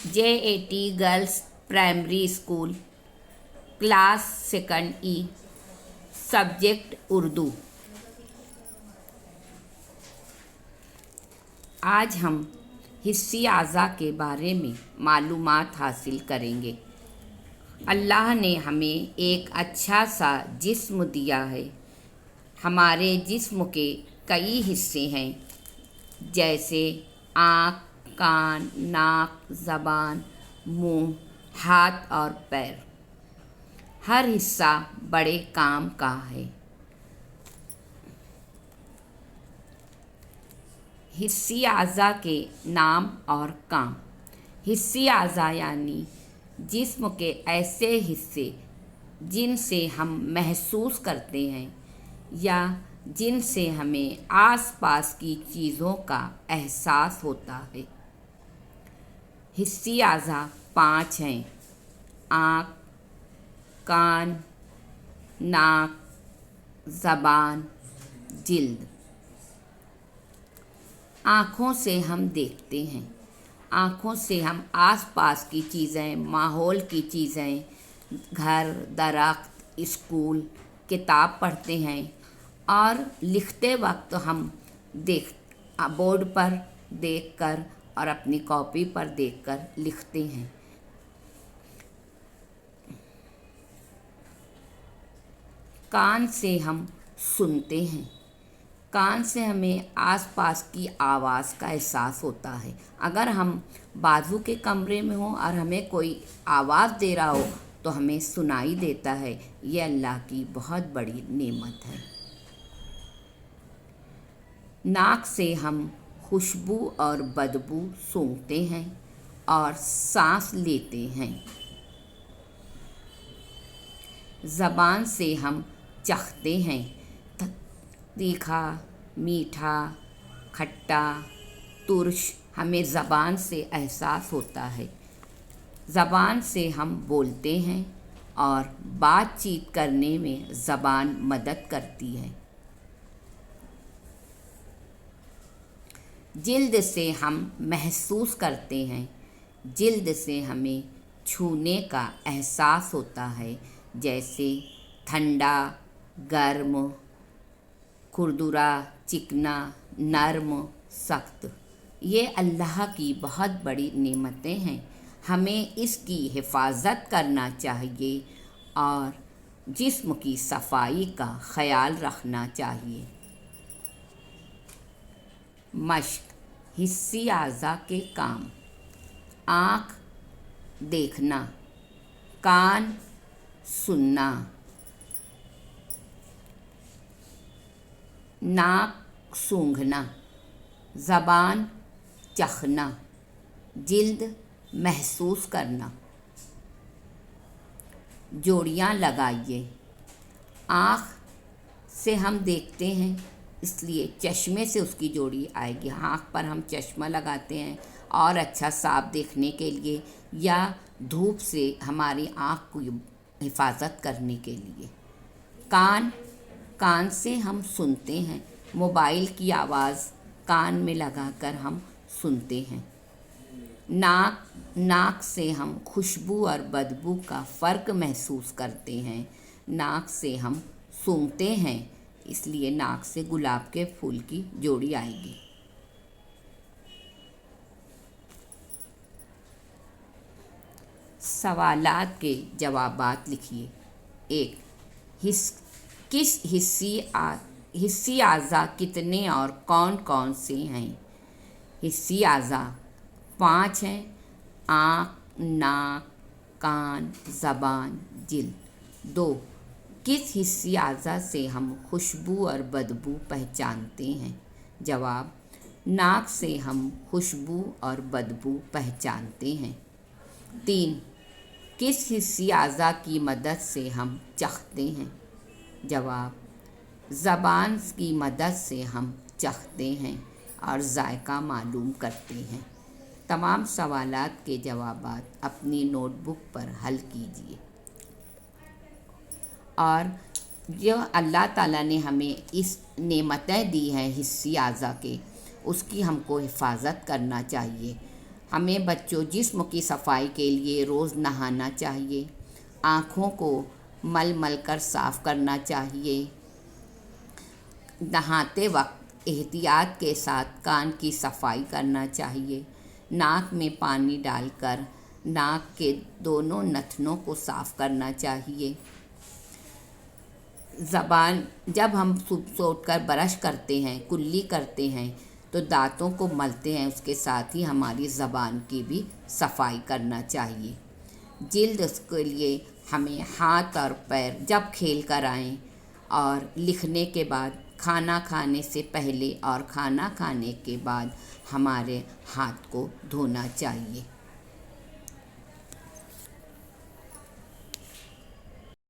JAT girls primary school, class second E, subject Urdu. आज हम हिस्सी आज़ा के बारे में मालूमात हासिल करेंगे। अल्लाह ने हमें एक अच्छा सा जिस्म दिया है। हमारे जिस्म के कई हिस्से हैं, जैसे आँख, कान, नाक, ज़बान, मुंह, हाथ और पैर। हर हिस्सा बड़े काम का है। हिस्सी आज़ा के नाम और काम। हिस्सी आज़ा यानी जिस्म के ऐसे हिस्से जिनसे हम महसूस करते हैं या जिनसे हमें आसपास की चीज़ों का एहसास होता है। हिस्सी आज़ा 5 हैं: आँख, कान, नाक, ज़बान, जिल्द। आँखों से हम देखते हैं। आँखों से हम आसपास की चीज़ें, माहौल की चीज़ें, घर, दरख्त, स्कूल, किताब पढ़ते हैं और लिखते वक्त हम बोर्ड पर देखकर और अपनी कॉपी पर देखकर लिखते हैं। कान से हम सुनते हैं। कान से हमें आसपास की आवाज़ का एहसास होता है। अगर हम बाजू के कमरे में हों और हमें कोई आवाज़ दे रहा हो तो हमें सुनाई देता है। ये अल्लाह की बहुत बड़ी नेमत है। नाक से हम खुशबू और बदबू सूंघते हैं और सांस लेते हैं। ज़बान से हम चखते हैं। तीखा, मीठा, खट्टा, तुर्श हमें ज़बान से एहसास होता है। ज़बान से हम बोलते हैं और बातचीत करने में ज़बान मदद करती है। जिल्द से हम महसूस करते हैं। जिल्द से हमें छूने का एहसास होता है, जैसे ठंडा, गर्म, खुरदुरा, चिकना, नर्म, सख्त। ये अल्लाह की बहुत बड़ी नेमतें हैं। हमें इसकी हिफाजत करना चाहिए और जिस्म की सफाई का ख्याल रखना चाहिए। मश्क। हिस्सी आज़ा के काम: आँख देखना, कान सुनना, नाक सूंघना, ज़बान चखना, जिल्द महसूस करना। जोड़ियाँ लगाइए। आँख से हम देखते हैं, इसलिए चश्मे से उसकी जोड़ी आएगी। आँख पर हम चश्मा लगाते हैं और अच्छा साफ देखने के लिए या धूप से हमारी आँख को हिफाजत करने के लिए। कान से हम सुनते हैं। मोबाइल की कान में लगाकर हम सुनते हैं। नाक से हम खुशबू और बदबू का फ़र्क महसूस करते हैं। नाक से हम सूंघते हैं, इसलिए नाक से गुलाब के फूल की जोड़ी आएगी। सवालात के जवाबात लिखिए। 1. किस हिस्सी आज़ा कितने और कौन कौन से हैं? हिस्सी आज़ा 5 हैं: आँख, नाक, कान, ज़बान, जिल्द। 2. किस हिस्सी आज़ा से हम खुशबू और बदबू पहचानते हैं? जवाब: नाक से हम खुशबू और बदबू पहचानते हैं। 3. किस हिस्सी आज़ा की मदद से हम चखते हैं? जवाब: ज़बान की मदद से हम चखते हैं और जायका मालूम करते हैं। तमाम सवालात के जवाबात अपनी नोटबुक पर हल कीजिए और जो अल्लाह ताला ने हमें इस नेमतें दी हैं हिस्सी आज़ा के, उसकी हमको हिफाजत करना चाहिए। ہمیں بچوں جسم کی صفائی کے لیے روز نہانا چاہیے، آنکھوں کو مل مل کر صاف کرنا چاہیے، نہاتے وقت احتیاط کے ساتھ کان کی صفائی کرنا چاہیے، ناک میں پانی ڈال کر ناک کے دونوں نتنوں کو صاف کرنا چاہیے۔ جب ہم صبح اٹھ کر برش کرتے ہیں، کلی کرتے ہیں تو دانتوں کو ملتے ہیں، اس کے ساتھ ہی ہماری زبان کی بھی صفائی کرنا چاہیے۔ جلد کے لیے ہمیں ہاتھ اور پیر جب کھیل کر آئیں اور لکھنے کے بعد، کھانا کھانے سے پہلے اور کھانا کھانے کے بعد ہمارے ہاتھ کو دھونا چاہیے۔